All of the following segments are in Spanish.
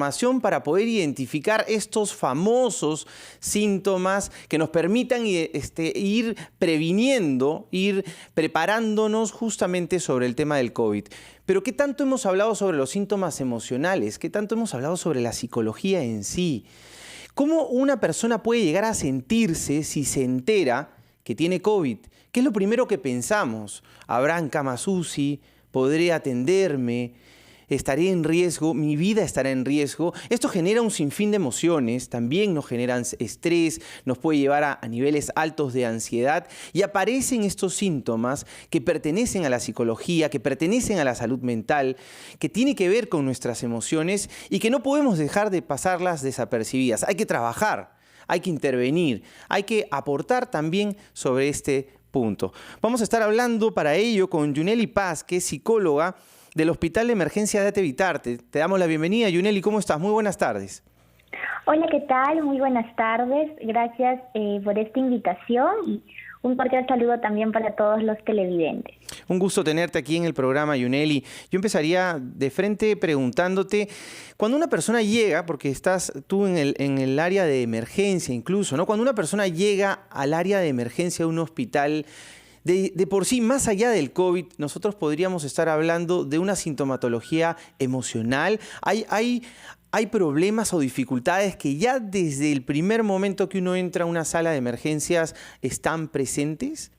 Información para poder identificar estos famosos síntomas que nos permitan ir previniendo, ir preparándonos justamente sobre el tema del COVID. Pero ¿qué tanto hemos hablado sobre los síntomas emocionales? ¿Qué tanto hemos hablado sobre la psicología en sí? ¿Cómo una persona puede llegar a sentirse si se entera que tiene COVID? ¿Qué es lo primero que pensamos? ¿Habrán camas UCI? ¿Podré atenderme? ¿Estaré en riesgo? ¿Mi vida estará en riesgo? Esto genera un sinfín de emociones, también nos generan estrés, nos puede llevar a niveles altos de ansiedad y aparecen estos síntomas que pertenecen a la psicología, que pertenecen a la salud mental, que tiene que ver con nuestras emociones y que no podemos dejar de pasarlas desapercibidas. Hay que trabajar, hay que intervenir, hay que aportar también sobre este punto. Vamos a estar hablando para ello con Yuneli Paz, que es psicóloga del Hospital de Emergencia de Evitarte. Te damos la bienvenida, Yuneli. ¿Cómo estás? Muy buenas tardes. Hola, ¿qué tal? Muy buenas tardes. Gracias por esta invitación y un cordial saludo también para todos los televidentes. Un gusto tenerte aquí en el programa, Yuneli. Yo empezaría de frente preguntándote, cuando una persona llega, porque estás tú en el área de emergencia incluso, ¿no? Cuando una persona llega al área de emergencia de un hospital, de por sí, más allá del COVID, nosotros podríamos estar hablando de una sintomatología emocional. ¿Hay problemas o dificultades que ya desde el primer momento que uno entra a una sala de emergencias están presentes?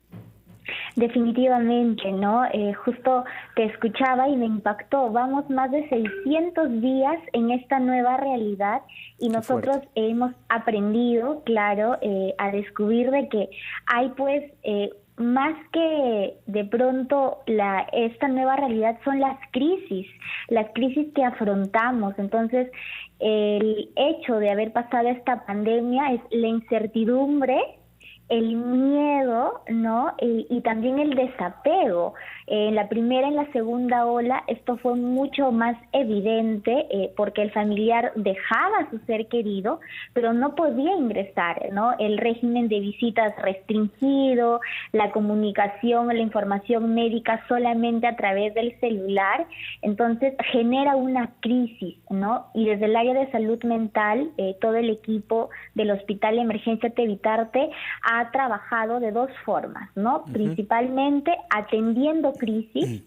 Definitivamente, ¿no? Justo te escuchaba y me impactó. Vamos más de 600 días en esta nueva realidad y nosotros hemos aprendido, claro, a descubrir de que hay pues más que de pronto esta nueva realidad son las crisis que afrontamos. Entonces, el hecho de haber pasado esta pandemia es la incertidumbre, el miedo, ¿no? Y también el desapego. En la primera y en la segunda ola esto fue mucho más evidente porque el familiar dejaba a su ser querido, pero no podía ingresar, ¿no? El régimen de visitas restringido, la comunicación, la información médica solamente a través del celular, entonces genera una crisis, ¿no? Y desde el área de salud mental, todo el equipo del Hospital de Emergencia de Evitarte ha trabajado de dos formas, ¿no? Principalmente atendiendo crisis,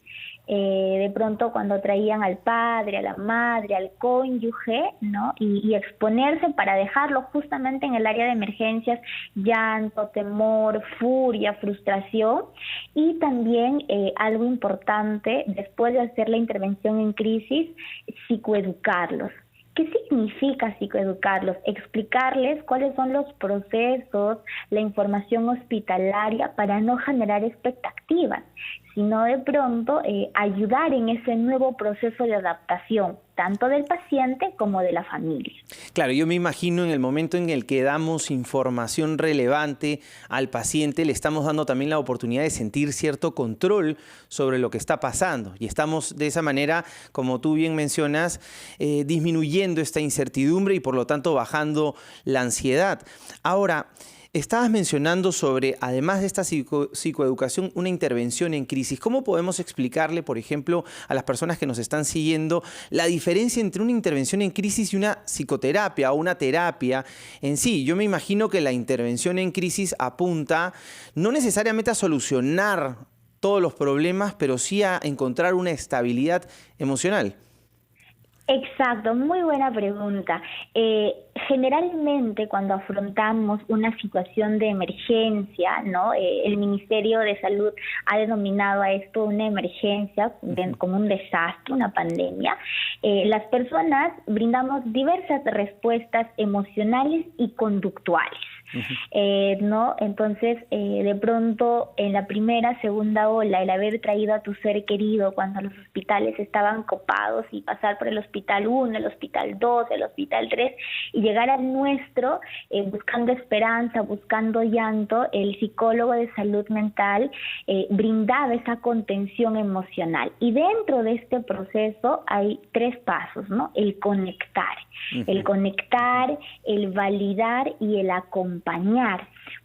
de pronto cuando traían al padre, a la madre, al cónyuge, ¿no? Y exponerse para dejarlo justamente en el área de emergencias, llanto, temor, furia, frustración, y también algo importante, después de hacer la intervención en crisis, psicoeducarlos. ¿Qué significa psicoeducarlos? Explicarles cuáles son los procesos, la información hospitalaria para no generar expectativas, sino de pronto ayudar en ese nuevo proceso de adaptación, tanto del paciente como de la familia. Claro, yo me imagino en el momento en el que damos información relevante al paciente, le estamos dando también la oportunidad de sentir cierto control sobre lo que está pasando. Y estamos de esa manera, como tú bien mencionas, disminuyendo esta incertidumbre y por lo tanto bajando la ansiedad. Ahora, estabas mencionando sobre, además de esta psicoeducación, una intervención en crisis. ¿Cómo podemos explicarle, por ejemplo, a las personas que nos están siguiendo la diferencia entre una intervención en crisis y una psicoterapia o una terapia en sí? Yo me imagino que la intervención en crisis apunta no necesariamente a solucionar todos los problemas, pero sí a encontrar una estabilidad emocional. Exacto, muy buena pregunta. Generalmente cuando afrontamos una situación de emergencia, ¿no? El Ministerio de Salud ha denominado a esto una emergencia, como un desastre, una pandemia. Las personas brindamos diversas respuestas emocionales y conductuales. ¿No? Entonces, de pronto, en la primera, segunda ola, el haber traído a tu ser querido cuando los hospitales estaban copados y pasar por el hospital 1, el hospital 2, el hospital 3 y llegar al nuestro buscando esperanza, buscando llanto, el psicólogo de salud mental brindaba esa contención emocional. Y dentro de este proceso hay 3 pasos, ¿no? El conectar, el validar y el acompañar.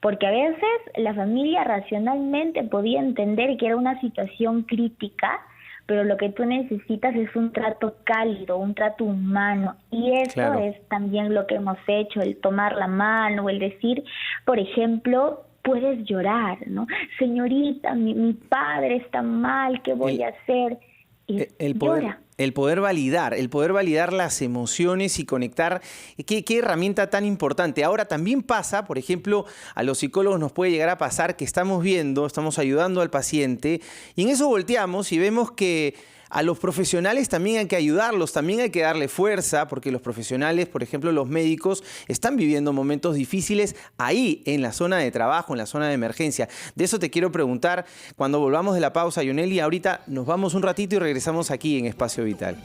Porque a veces la familia racionalmente podía entender que era una situación crítica, pero lo que tú necesitas es un trato cálido, un trato humano, y eso Claro. es también lo que hemos hecho, el tomar la mano, el decir, por ejemplo, puedes llorar, ¿no? Señorita, mi padre está mal, ¿qué voy El, a hacer? Y llora. el poder validar las emociones y conectar. Qué herramienta tan importante. Ahora también pasa, por ejemplo, a los psicólogos nos puede llegar a pasar que estamos ayudando al paciente y en eso volteamos y vemos que a los profesionales también hay que ayudarlos, también hay que darle fuerza, porque los profesionales, por ejemplo, los médicos, están viviendo momentos difíciles ahí, en la zona de trabajo, en la zona de emergencia. De eso te quiero preguntar cuando volvamos de la pausa, Yoneli. Ahorita nos vamos un ratito y regresamos aquí en Espacio Vital.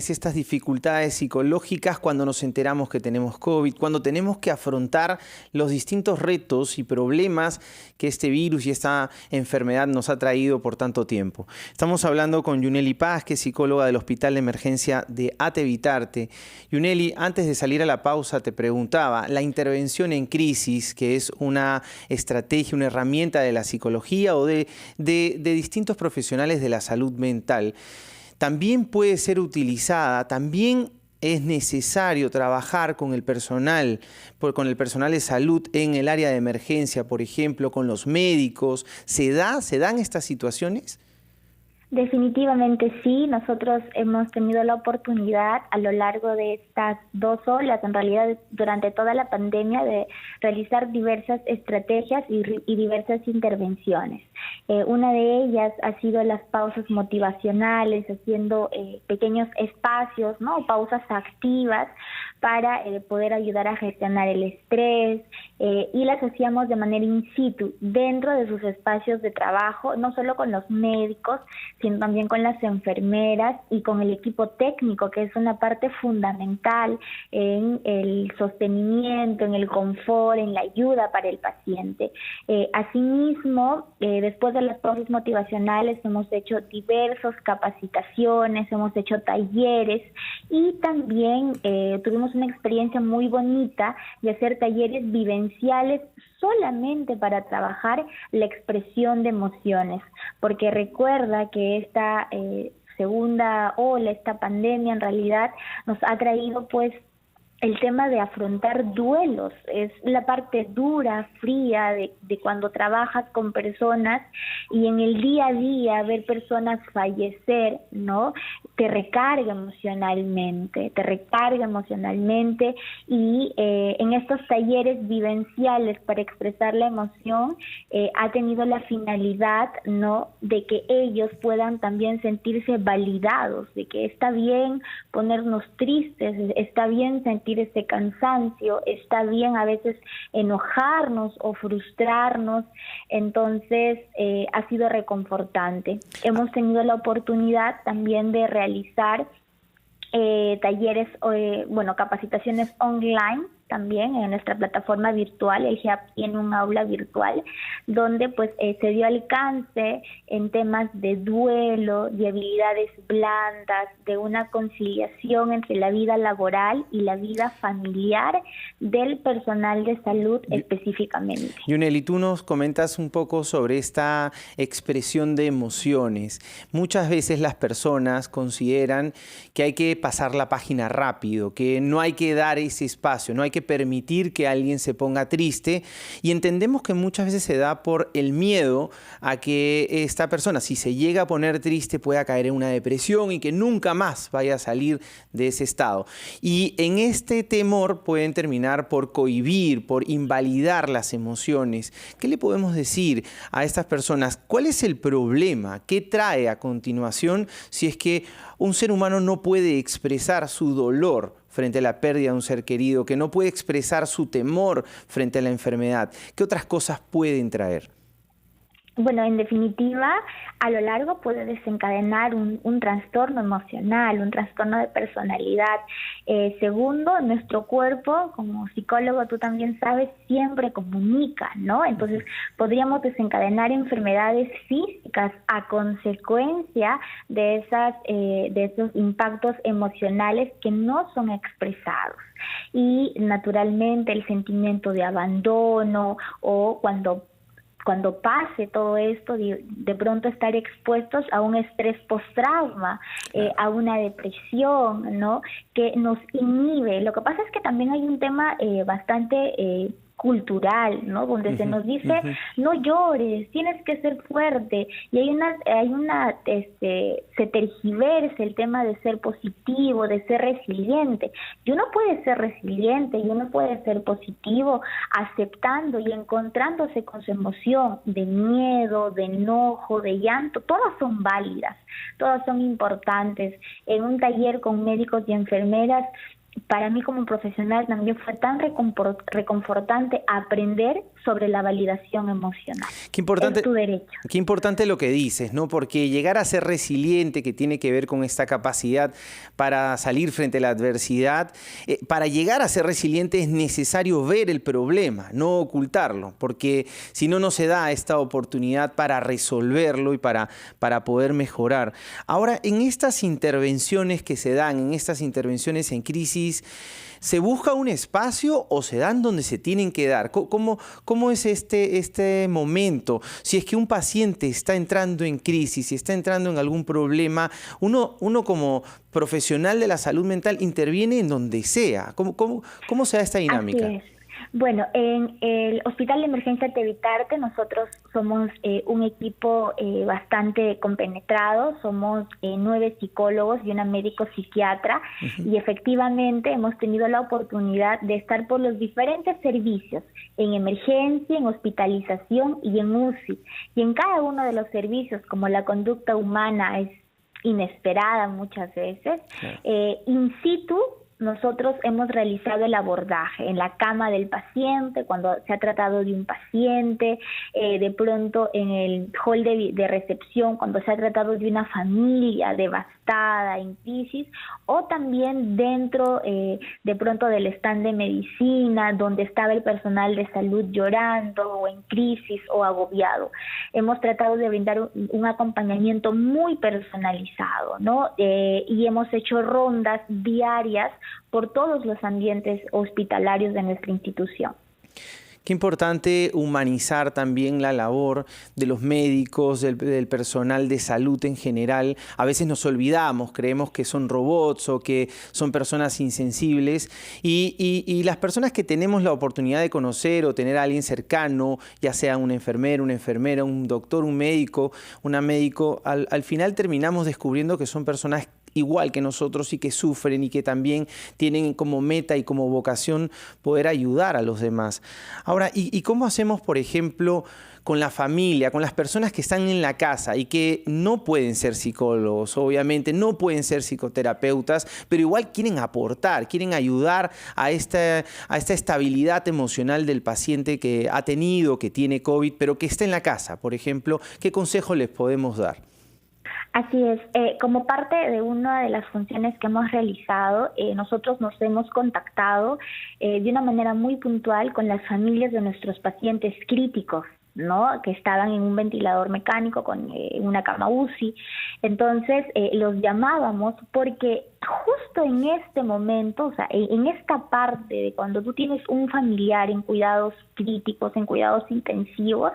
Estas dificultades psicológicas cuando nos enteramos que tenemos COVID, cuando tenemos que afrontar los distintos retos y problemas que este virus y esta enfermedad nos ha traído por tanto tiempo. Estamos hablando con Yuneli Paz, que es psicóloga del Hospital de Emergencia de Atevitarte. Yuneli, antes de salir a la pausa te preguntaba, la intervención en crisis, que es una estrategia, una herramienta de la psicología o de distintos profesionales de la salud mental, también puede ser utilizada, también es necesario trabajar con el personal de salud en el área de emergencia, por ejemplo, con los médicos. ¿Se dan estas situaciones? Definitivamente sí, nosotros hemos tenido la oportunidad a lo largo de estas 2 olas, en realidad durante toda la pandemia, de realizar diversas estrategias y diversas intervenciones. Una de ellas ha sido las pausas motivacionales, haciendo pequeños espacios, ¿no? Pausas activas para poder ayudar a gestionar el estrés, y las hacíamos de manera in situ, dentro de sus espacios de trabajo, no solo con los médicos, sino también con las enfermeras y con el equipo técnico, que es una parte fundamental en el sostenimiento, en el confort, en la ayuda para el paciente. Asimismo, después de las pausas motivacionales hemos hecho diversas capacitaciones, hemos hecho talleres y también tuvimos una experiencia muy bonita de hacer talleres vivenciales solamente para trabajar la expresión de emociones, porque recuerda que esta segunda ola, esta pandemia en realidad nos ha traído pues el tema de afrontar duelos. Es la parte dura, fría de cuando trabajas con personas y en el día a día ver personas fallecer, ¿no? Te recarga emocionalmente y en estos talleres vivenciales para expresar la emoción ha tenido la finalidad, ¿no?, de que ellos puedan también sentirse validados, de que está bien ponernos tristes, está bien sentir ese cansancio, está bien a veces enojarnos o frustrarnos. Entonces ha sido reconfortante. Hemos tenido la oportunidad también de realizar talleres, capacitaciones online también en nuestra plataforma virtual. El GEAP tiene un aula virtual donde pues se dio alcance en temas de duelo, de habilidades blandas, de una conciliación entre la vida laboral y la vida familiar del personal de salud específicamente. Yuneli, tú nos comentas un poco sobre esta expresión de emociones. Muchas veces las personas consideran que hay que pasar la página rápido, que no hay que dar ese espacio, no hay que permitir que alguien se ponga triste, y entendemos que muchas veces se da por el miedo a que esta persona, si se llega a poner triste, pueda caer en una depresión y que nunca más vaya a salir de ese estado. Y en este temor pueden terminar por cohibir, por invalidar las emociones. ¿Qué le podemos decir a estas personas? ¿Cuál es el problema? ¿Qué trae a continuación si es que un ser humano no puede expresar su dolor frente a la pérdida de un ser querido, que no puede expresar su temor frente a la enfermedad? ¿Qué otras cosas pueden traer? Bueno, en definitiva, a lo largo puede desencadenar un trastorno emocional, un trastorno de personalidad. Segundo, nuestro cuerpo, como psicólogo tú también sabes, siempre comunica, ¿no? Entonces, podríamos desencadenar enfermedades físicas a consecuencia de esos impactos emocionales que no son expresados. Y naturalmente el sentimiento de abandono, o cuando cuando pase todo esto, de pronto estar expuestos a un estrés postrauma, a una depresión, ¿no? Que nos inhibe. Lo que pasa es que también hay un tema bastante cultural, ¿no? Donde se nos dice no llores, tienes que ser fuerte, y se tergiversa el tema de ser positivo, de ser resiliente. Y uno puede ser resiliente y uno puede ser positivo aceptando y encontrándose con su emoción de miedo, de enojo, de llanto. Todas son válidas, todas son importantes. En un taller con médicos y enfermeras, para mí como profesional también fue tan reconfortante aprender sobre la validación emocional. Qué importante, es tu derecho. Qué importante lo que dices, ¿no? Porque llegar a ser resiliente, que tiene que ver con esta capacidad para salir frente a la adversidad, para llegar a ser resiliente es necesario ver el problema, no ocultarlo, porque si no, no se da esta oportunidad para resolverlo y para poder mejorar. Ahora, en estas intervenciones que se dan, en estas intervenciones en crisis, ¿se busca un espacio o se dan donde se tienen que dar? ¿Cómo es este momento? Si es que un paciente está entrando en crisis, si está entrando en algún problema, uno como profesional de la salud mental interviene en donde sea. ¿Cómo se da esta dinámica? Así es. Bueno, en el Hospital de Emergencia Tevitarte nosotros somos un equipo bastante compenetrado, somos 9 psicólogos y una médico psiquiatra, y efectivamente hemos tenido la oportunidad de estar por los diferentes servicios, en emergencia, en hospitalización y en UCI. Y en cada uno de los servicios, como la conducta humana es inesperada muchas veces, in situ, nosotros hemos realizado el abordaje en la cama del paciente, cuando se ha tratado de un paciente, de pronto en el hall de recepción, cuando se ha tratado de una familia devastada, en crisis, o también dentro de pronto del stand de medicina, donde estaba el personal de salud llorando o en crisis o agobiado. Hemos tratado de brindar un acompañamiento muy personalizado, ¿no? Y hemos hecho rondas diarias por todos los ambientes hospitalarios de nuestra institución. Qué importante humanizar también la labor de los médicos, del personal de salud en general. A veces nos olvidamos, creemos que son robots o que son personas insensibles, y las personas que tenemos la oportunidad de conocer o tener a alguien cercano, ya sea un enfermero, una enfermera, un doctor, un médico, una médico, al final terminamos descubriendo que son personas igual que nosotros y que sufren y que también tienen como meta y como vocación poder ayudar a los demás. Ahora, ¿y cómo hacemos, por ejemplo, con la familia, con las personas que están en la casa y que no pueden ser psicólogos, obviamente, no pueden ser psicoterapeutas, pero igual quieren aportar, quieren ayudar a esta estabilidad emocional del paciente que ha tenido, que tiene COVID, pero que está en la casa, por ejemplo? ¿Qué consejo les podemos dar? Así es, como parte de una de las funciones que hemos realizado, nosotros nos hemos contactado de una manera muy puntual con las familias de nuestros pacientes críticos, ¿no? Que estaban en un ventilador mecánico con una cama UCI. Entonces los llamábamos porque justo en este momento, o sea, en esta parte de cuando tú tienes un familiar en cuidados críticos, en cuidados intensivos,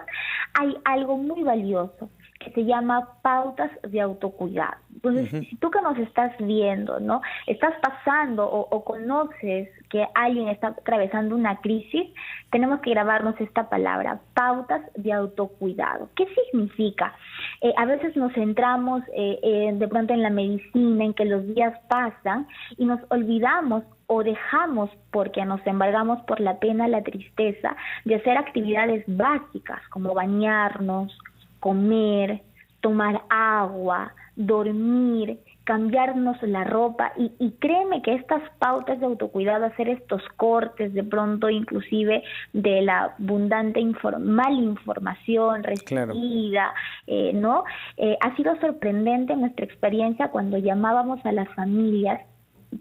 hay algo muy valioso que se llama pautas de autocuidado. Entonces, si tú que nos estás viendo, ¿no? Estás pasando o conoces que alguien está atravesando una crisis, tenemos que grabarnos esta palabra, pautas de autocuidado. ¿Qué significa? A veces nos centramos de pronto en la medicina, en que los días pasan y nos olvidamos o dejamos, porque nos embargamos por la pena, la tristeza, de hacer actividades básicas como bañarnos, comer, tomar agua, dormir, cambiarnos la ropa, y créeme que estas pautas de autocuidado, hacer estos cortes de pronto inclusive de la abundante mala información recibida, ¿no? Ha sido sorprendente en nuestra experiencia cuando llamábamos a las familias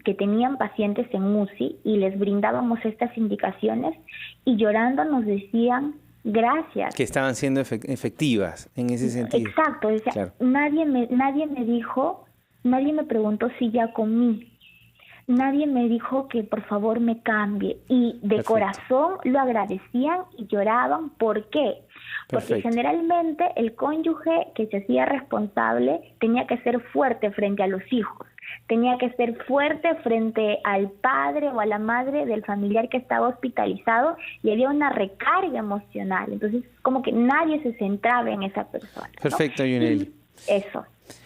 que tenían pacientes en UCI y les brindábamos estas indicaciones y llorando nos decían gracias. Que estaban siendo efectivas en ese sentido. Exacto, o sea, claro. Nadie me dijo, nadie me preguntó si ya comí, nadie me dijo que por favor me cambie, y de corazón lo agradecían y lloraban. ¿Por qué? Porque generalmente el cónyuge que se hacía responsable tenía que ser fuerte frente a los hijos, tenía que ser fuerte frente al padre o a la madre del familiar que estaba hospitalizado, y había una recarga emocional. Entonces, como que nadie se centraba en esa persona, ¿no? Perfecto, Yuneli. Eso.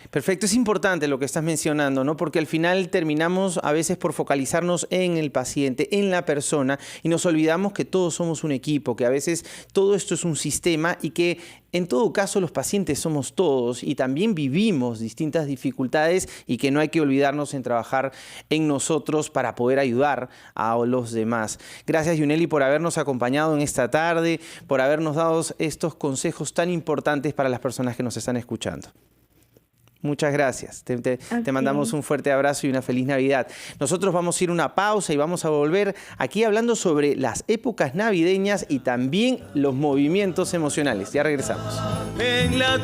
Perfecto, es importante lo que estás mencionando, ¿no? Porque al final terminamos a veces por focalizarnos en el paciente, en la persona, y nos olvidamos que todos somos un equipo, que a veces todo esto es un sistema y que en todo caso los pacientes somos todos y también vivimos distintas dificultades, y que no hay que olvidarnos en trabajar en nosotros para poder ayudar a los demás. Gracias, Yuneli, por habernos acompañado en esta tarde, por habernos dado estos consejos tan importantes para las personas que nos están escuchando. Muchas gracias. Te mandamos un fuerte abrazo y una feliz Navidad. Nosotros vamos a ir a una pausa y vamos a volver aquí hablando sobre las épocas navideñas y también los movimientos emocionales. Ya regresamos. En la